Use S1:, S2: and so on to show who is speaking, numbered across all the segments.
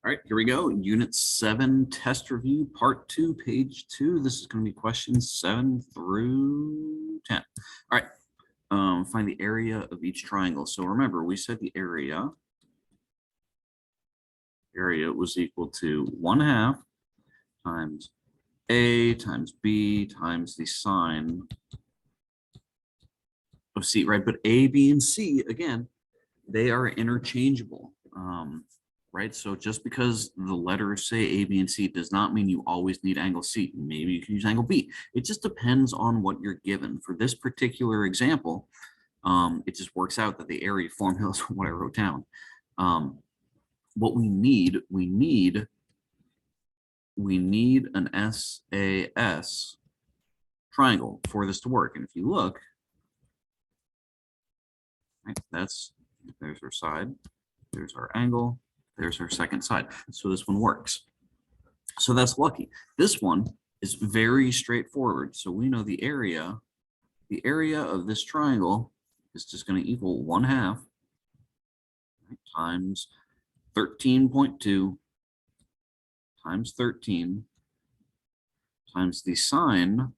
S1: All right, here we go. Unit 7 test review, part 2, page 2. This is going to be questions 7 through 10. All right, find the area of each triangle. So remember, we said the area was equal to 1/2 times A times B times the sine of C, right? But A, B, and C, again, they are interchangeable. Right? So just because the letters say A, B, and C does not mean you always need angle C. Maybe you can use angle B. It just depends on what you're given. For this particular example, it just works out that the area formula is what I wrote down. What we need an SAS triangle for this to work. And if you look, right, there's our side, there's our angle, there's our second side. So this one works. So that's lucky. This one is very straightforward. So we know the area of this triangle is just going to equal 1/2 times 13.2 times 13 times the sine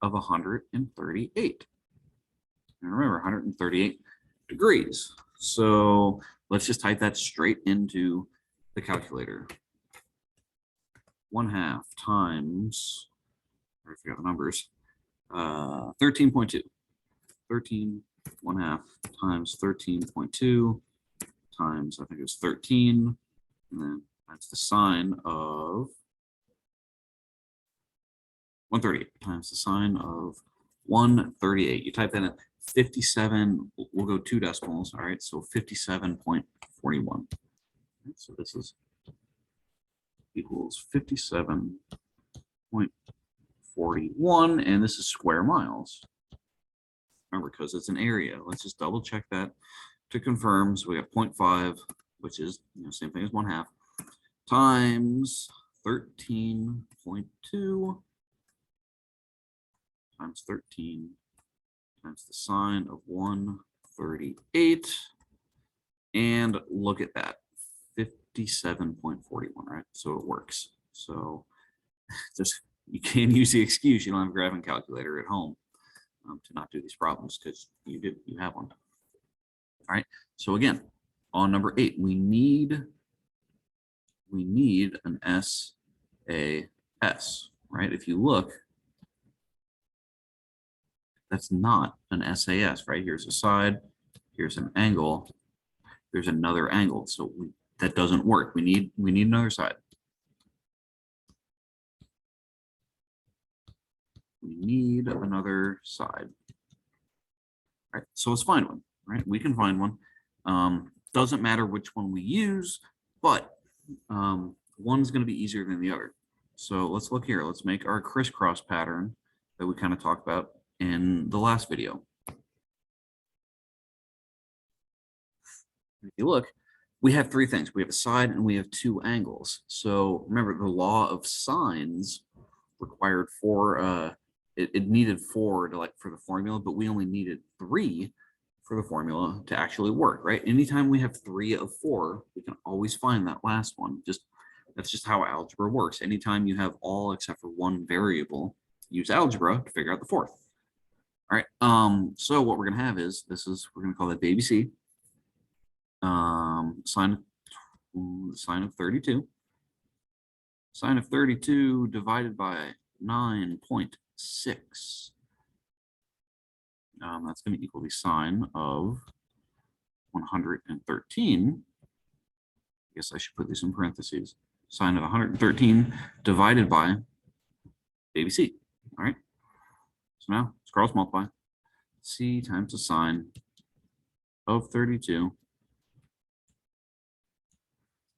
S1: of 138. And remember, 138 degrees. So let's just type that straight into the calculator. 1/2 times, I forgot the numbers, 13.2. 1/2 times 13.2 times, I think it was 13, and then that's the sine of 138 times the sine of 138. You type that in 57, we'll go 2 decimals, all right, so 57.41. So this is equals 57.41, and this is square miles. Remember, because it's an area. Let's just double check that to confirm. So we have 0.5, which is same thing as 1/2, times 13.2 times 13 times the sine of 138, and look at that, 57.41, right? So it works. So just, you can't use the excuse you don't have a graphing calculator at home to not do these problems, because you have one. All right, so again, on number 8, we need an SAS, right? If you look, that's not an SAS, right? Here's a side, here's an angle, there's another angle. So that doesn't work. We need another side. We need another side. All right, so let's find one, right? We can find one. Doesn't matter which one we use, but one's going to be easier than the other. So let's look here. Let's make our crisscross pattern that we kind of talked about in the last video. If you look, we have 3 things. We have a side and we have 2 angles. So remember, the law of sines required 4, it needed 4 to for the formula, but we only needed 3 for the formula to actually work, right? Anytime we have 3 of 4, we can always find that last one. That's just how algebra works. Anytime you have all except for one variable, use algebra to figure out the 4th. All right. So what we're gonna have is we're gonna call that baby C. Sine of 32. Sine of 32 divided by 9.6. That's going to equal the sine of 113. I guess I should put this in parentheses. Sine of 113 divided by baby C. All right. So now let's cross multiply. C times the sine of 32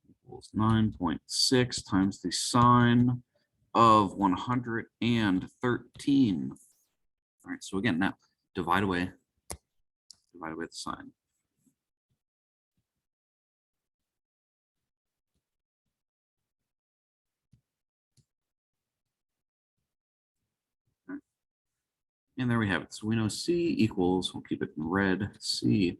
S1: equals 9.6 times the sine of 113. All right. So again, now divide away the sine. Right. And there we have it. So we know C equals, we'll keep it in red, C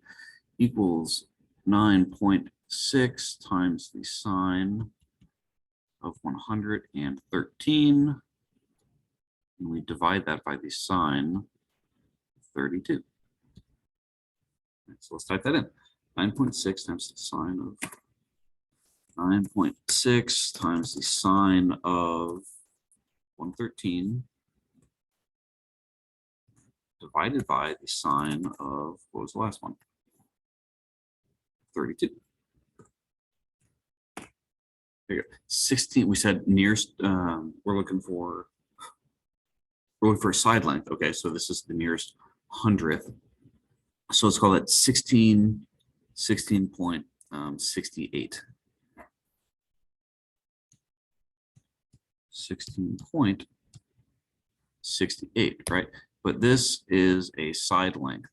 S1: equals 9.6 6 times the sine of 113. And we divide that by the sine of 32. Right, so let's type that in. 9.6 times the sine of 9.6 times the sine of 113 divided by the sine of, what was the last one? 32. There you go. 16, we said nearest, we're looking for a side length. Okay, so this is the nearest hundredth. So let's call it 16.68. 16.68, right? But this is a side length.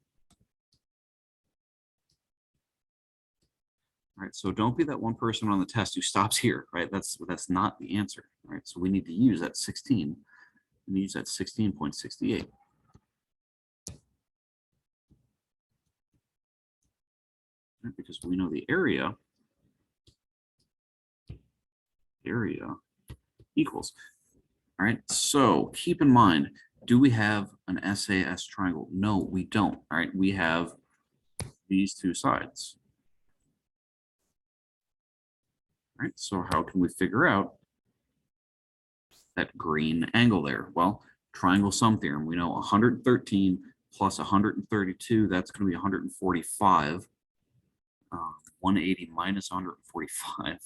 S1: All right, so don't be that one person on the test who stops here, right? That's not the answer, right? So we need to use that 16. We use that 16.68. Right, because we know the area equals. All right, so keep in mind, do we have an SAS triangle? No, we don't. All right, we have these two sides. All right, so how can we figure out that green angle there? Well, triangle sum theorem. We know 113 plus 132, that's going to be 145. 180 minus 145.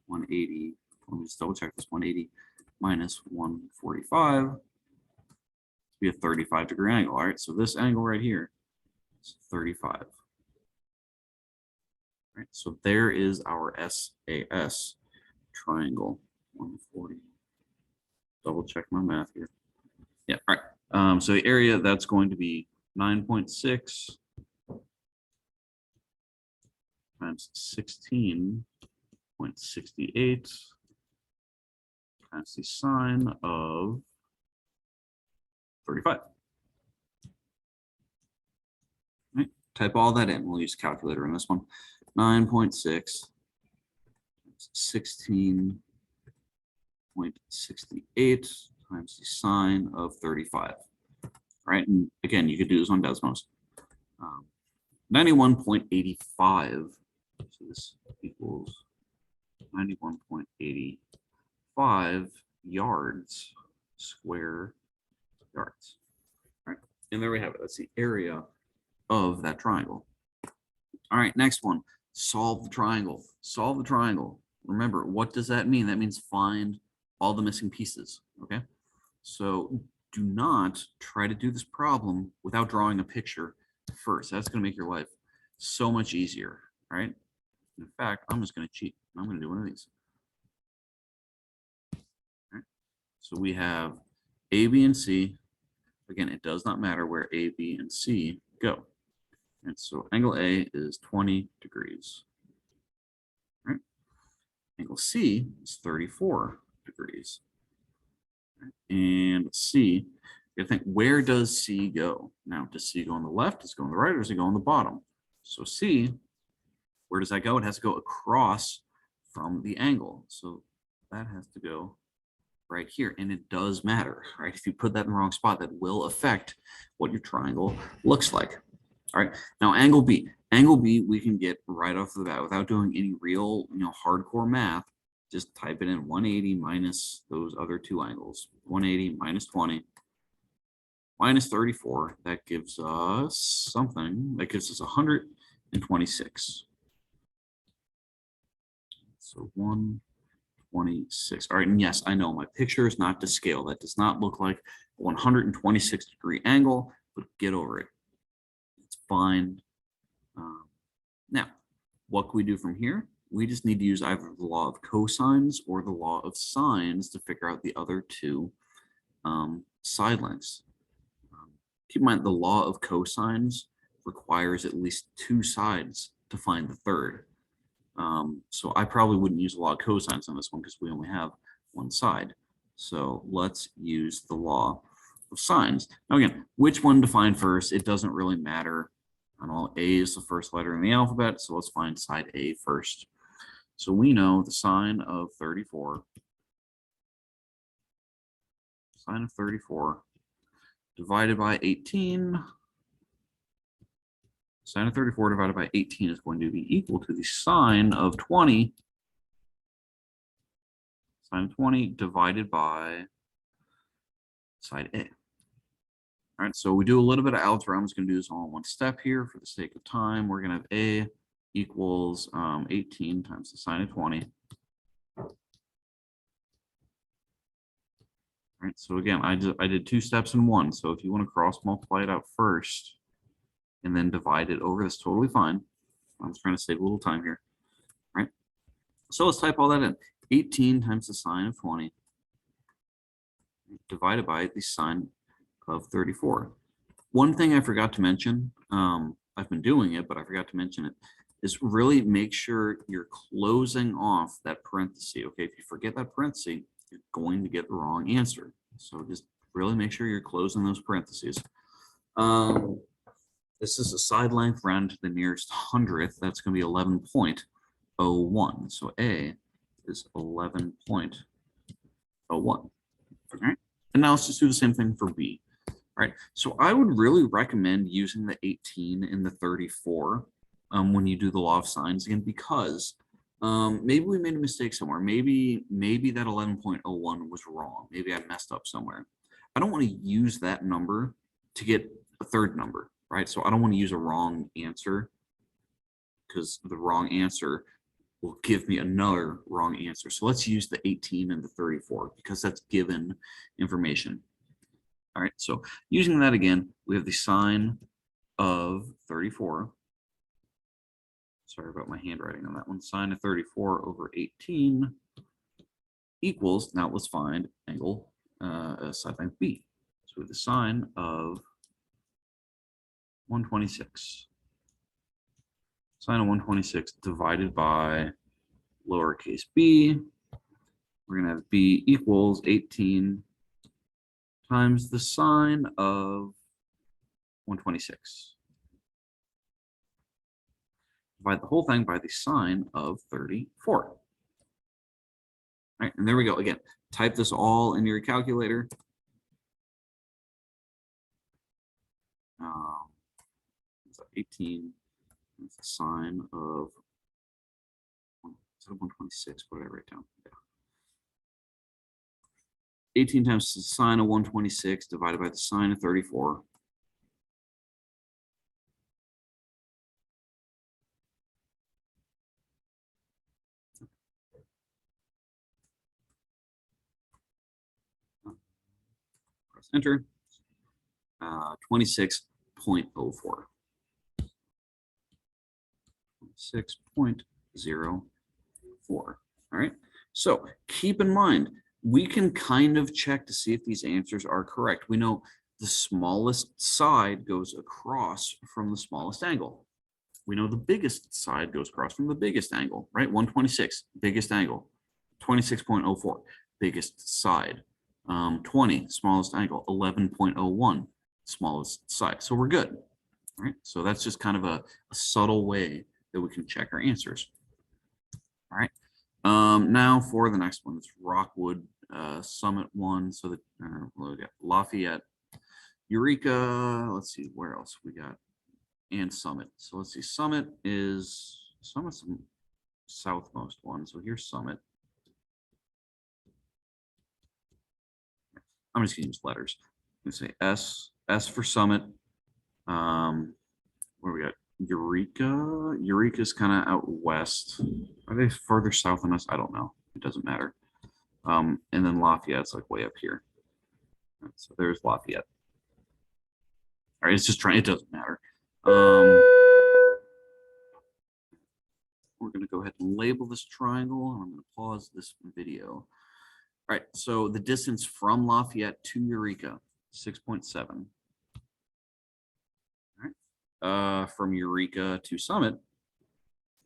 S1: 180, let me just double check this. 180 minus 145 be a 35-degree angle. All right, so this angle right here is 35. All right, so there is our SAS triangle. 140. Double check my math here. Yeah, all right. So the area, that's going to be 9.6 times 16.68 times the sine of 35. Right, type all that in. We'll use a calculator on this one. 9.6 16.68 times the sine of 35. All right, and again, you could do this on Desmos. 91.85. So this equals 91.85 yards, square yards. All right, and there we have it. That's the area of that triangle. All right, next one. Solve the triangle. Solve the triangle. Remember, what does that mean? That means find all the missing pieces. Okay, so do not try to do this problem without drawing a picture first. That's going to make your life so much easier. All right. In fact, I'm just going to cheat. I'm going to do one of these. All right. So we have A, B, and C. Again, it does not matter where A, B, and C go. And so angle A is 20 degrees. All right. Angle C is 34 degrees. All right. And C, you think, where does C go? Now, does C go on the left, does it go on the right, or does it go on the bottom? So C, where does that go? It has to go across from the angle. So that has to go right here. And it does matter, right? If you put that in the wrong spot, that will affect what your triangle looks like. All right, now angle B. Angle B, we can get right off the bat without doing any real, hardcore math. Just type it in 180 minus those other two angles. 180 minus 20 minus 34. That gives us something. That gives us 126. So 126. All right, and yes, I know my picture is not to scale. That does not look like a 126-degree angle, but get over it. It's fine. Now, what can we do from here? We just need to use either the law of cosines or the law of sines to figure out the other two side lengths. Keep in mind, the law of cosines requires at least two sides to find the third. So I probably wouldn't use a law of cosines on this one because we only have one side. So let's use the law of sines. Now again, which one to find first, it doesn't really matter. And all A is the first letter in the alphabet, so let's find side A first. So we know the sine of 34, divided by 18. Sine of 34 divided by 18 is going to be equal to the sine of 20. Sine of 20 divided by side A. All right, so we do a little bit of algebra. I'm just going to do this all in one step here for the sake of time. We're going to have A equals 18 times the sine of 20. All right, so again, I did two steps in one. So if you want to cross multiply it out first and then divide it over, that's totally fine. I'm just trying to save a little time here. All right, so let's type all that in. 18 times the sine of 20 divided by the sine of 34. One thing I forgot to mention, I've been doing it, but I forgot to mention it, is really make sure you're closing off that parenthesis. Okay, if you forget that parenthesis, you're going to get the wrong answer. So just really make sure you're closing those parentheses. This is a side length round to the nearest hundredth. That's going to be 11.01. So A is 11.01. All right, and now let's just do the same thing for B. All right, so I would really recommend using the 18 and the 34 when you do the law of sines again, because maybe we made a mistake somewhere. Maybe that 11.01 was wrong. Maybe I messed up somewhere. I don't want to use that number to get a third number, right? So I don't want to use a wrong answer, because the wrong answer will give me another wrong answer. So let's use the 18 and the 34 because that's given information. All right, so using that again, we have the sine of 34. Sorry about my handwriting on that one. Sine of 34 over 18 equals, now let's find angle side length B. So we have the sine of 126. Sine of 126 divided by lowercase b. We're going to have b equals 18 times the sine of 126. Divide the whole thing by the sine of 34. All right, and there we go. Again, type this all in your calculator. 18 is the sine of 126. What did I write down? Yeah. 18 times the sine of 126 divided by the sine of 34. Press enter. 26.04. 26.04. All right. So keep in mind, we can kind of check to see if these answers are correct. We know the smallest side goes across from the smallest angle. We know the biggest side goes across from the biggest angle, right? 126, biggest angle. 26.04, biggest side. 20, smallest angle. 11.01, smallest side. So we're good. All right. So that's just kind of a subtle way that we can check our answers. All right. Now for the next one, it's Rockwood Summit one. So that we got Lafayette, Eureka. Let's see where else we got, and Summit. So let's see. Summit's the southmost one. So here's Summit. I'm just gonna use letters. Let's say S for Summit. Where we got Eureka. Eureka's kind of out west. Are they further south than us? I don't know. It doesn't matter. And then Lafayette's like way up here. Right, so there's Lafayette. All right, it's just trying. It doesn't matter. We're going to go ahead and label this triangle. I'm going to pause this video. All right, so the distance from Lafayette to Eureka, 6.7. From Eureka to Summit,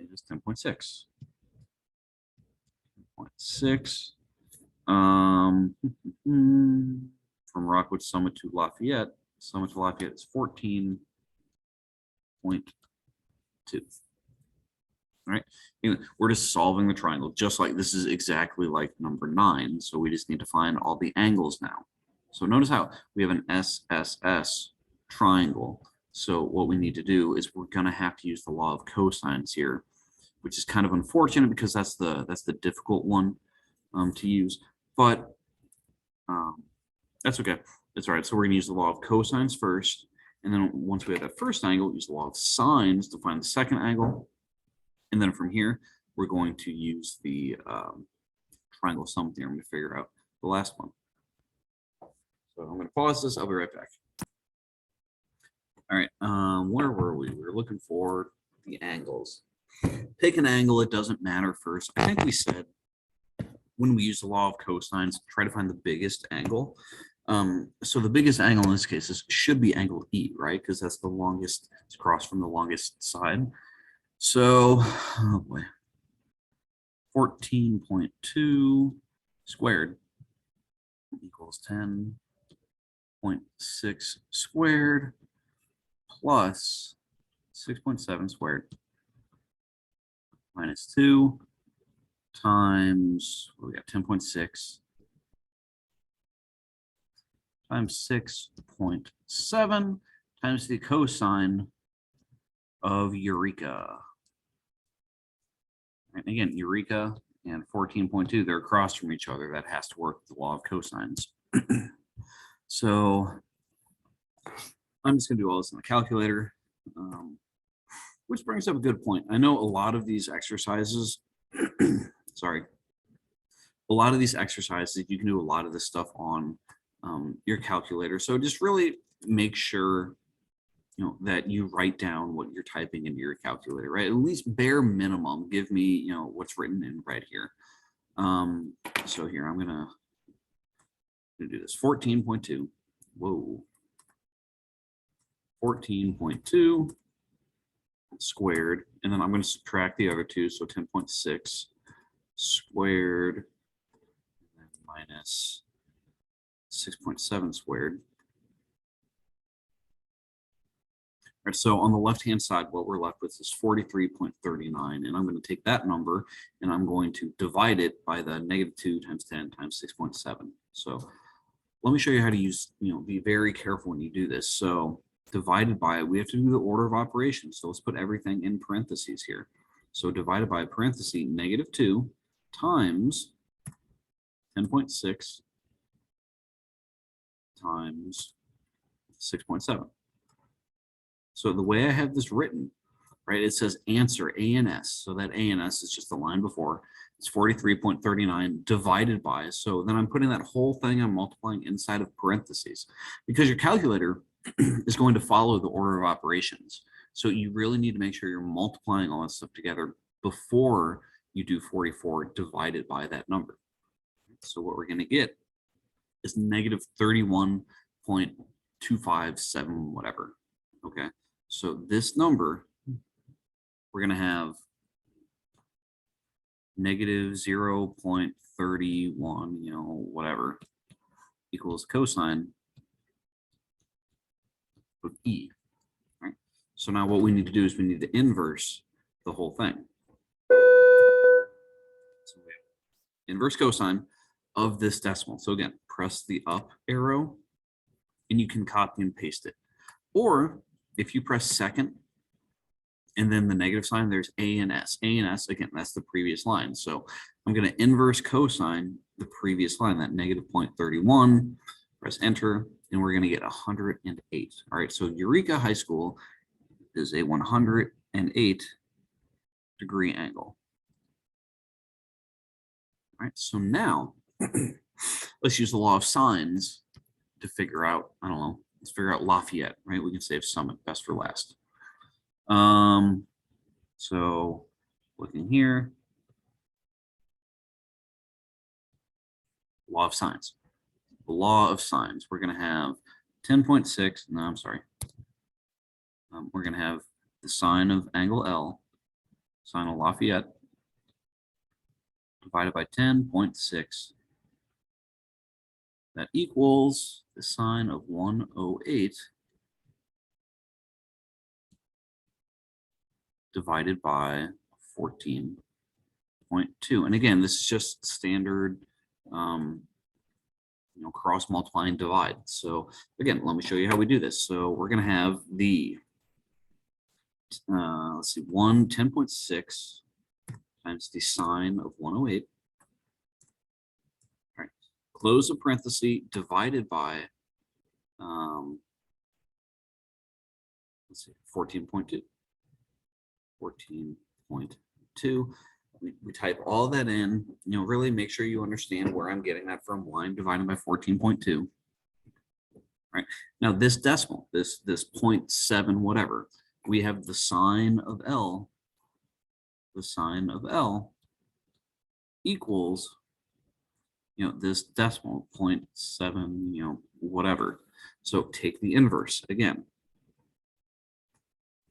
S1: it is 10.6. 10.6. From Rockwood Summit to Lafayette is 14.9. 2. All right, we're just solving the triangle, just like this is exactly like number 9. So we just need to find all the angles now. So notice how we have an SSS triangle. So what we need to do is we're going to have to use the law of cosines here, which is kind of unfortunate because that's the difficult one to use, but that's okay. That's all right. So we're going to use the law of cosines first, and then once we have that first angle, use the law of sines to find the second angle. And then from here, we're going to use the triangle sum theorem to figure out the last one. So I'm going to pause this. I'll be right back. All right. Where were we? We were looking for the angles. Pick an angle. It doesn't matter first. I think we said when we use the law of cosines, try to find the biggest angle. So the biggest angle in this case should be angle E, right? Because that's the longest, it's across from the longest side. So, oh boy, 14.2 squared equals 10.6 squared plus 6.7 squared minus 2 times, we got 10.6 times 6.7 times the cosine of Eureka. And again, Eureka and 14.2, they're across from each other. That has to work with the law of cosines. So I'm just going to do all this in the calculator, which brings up a good point. I know a lot of these exercises, sorry, a lot of these exercises, you can do a lot of this stuff on your calculator. So just really make sure that you write down what you're typing into your calculator, right? At least bare minimum, give me, what's written in red here. So here, I'm gonna do this, 14.2, whoa. 14.2 squared, and then I'm gonna subtract the other two, so 10.6 squared and minus 6.7 squared. Right, so on the left-hand side, what we're left with is 43.39, and I'm going to take that number and I'm going to divide it by the -2 times 10 times 6.7. So let me show you how to use, be very careful when you do this. So divided by, we have to do the order of operations. So let's put everything in parentheses here. So divided by parentheses, -2 times 10.6 times 6.7. So the way I have this written, right, it says answer ANS. So that ANS is just the line before. It's 43.39 divided by. So then I'm putting that whole thing, I'm multiplying inside of parentheses because your calculator is going to follow the order of operations. So you really need to make sure you're multiplying all that stuff together before you do 44 divided by that number. So what we're going to get is -31.257 whatever. Okay. So this number, we're going to have -0.31, whatever, equals cosine of E. Right? So now what we need to do is we need to inverse the whole thing. So we have inverse cosine of this decimal. So again, press the up arrow and you can copy and paste it. Or if you press second and then the negative sign, there's A and S. A and S, again, that's the previous line. So I'm going to inverse cosine the previous line, that -0.31, press enter, and we're going to get 108. All right, so Eureka High School is a 108-degree angle. All right, so now let's use the law of sines to figure out, I don't know, let's figure out Lafayette, right? We can save Summit, best for last. So looking here, law of sines. The law of sines, we're going to have 10.6, no, I'm sorry. We're going to have the sine of angle L, sine of Lafayette, divided by 10.6. That equals the sine of 108 divided by 14.2. And again, this is just standard, cross multiply and divide. So again, let me show you how we do this. So we're going to have the, let's see, 10.6 times the sine of 108. All right, close the parenthesis, divided by, let's see, 14.2. 14.2. We type all that in, really make sure you understand where I'm getting that from. Why I'm dividing by 14.2. Right now, this decimal, this 0.7 whatever, we have the sine of L. The sine of L equals, this decimal 0.7, whatever. So take the inverse again.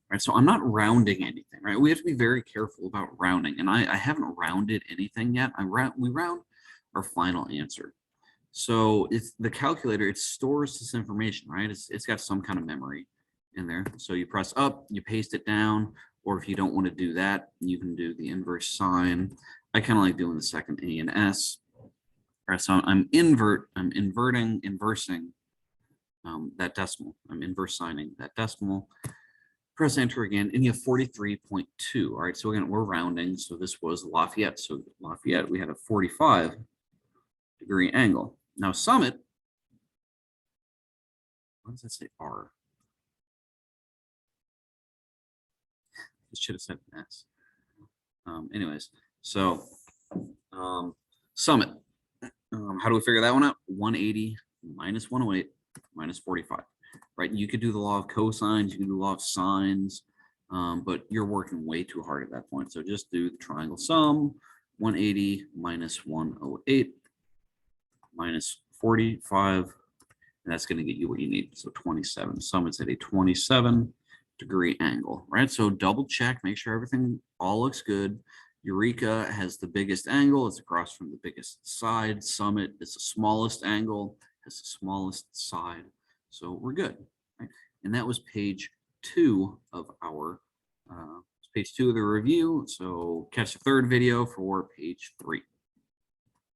S1: Right, so I'm not rounding anything, right? We have to be very careful about rounding, and I haven't rounded anything yet. We round our final answer. So it's the calculator, it stores this information, right? It's got some kind of memory in there. So you press up, you paste it down, or if you don't want to do that, you can do the inverse sine. I kind of like doing the second A and S. All right, so I'm inversing that decimal. I'm inverse signing that decimal. Press enter again, and you have 43.2. All right, so again, we're rounding. So this was Lafayette. So Lafayette, we had a 45-degree angle. Now Summit, what does that say? R. It should have said S. Anyways, so Summit. How do we figure that one out? 180 minus 108 minus 45. Right, you could do the law of cosines, you can do the law of sines, but you're working way too hard at that point. So just do the triangle sum, 180 minus 108 minus 45, and that's going to get you what you need. So 27. Sum is at a 27-degree angle, right? So double check, make sure everything all looks good. Eureka has the biggest angle, it's across from the biggest side. Summit is the smallest angle, has the smallest side. So we're good, right? And that was page 2 of our page 2 of the review. So catch the third video for page 3.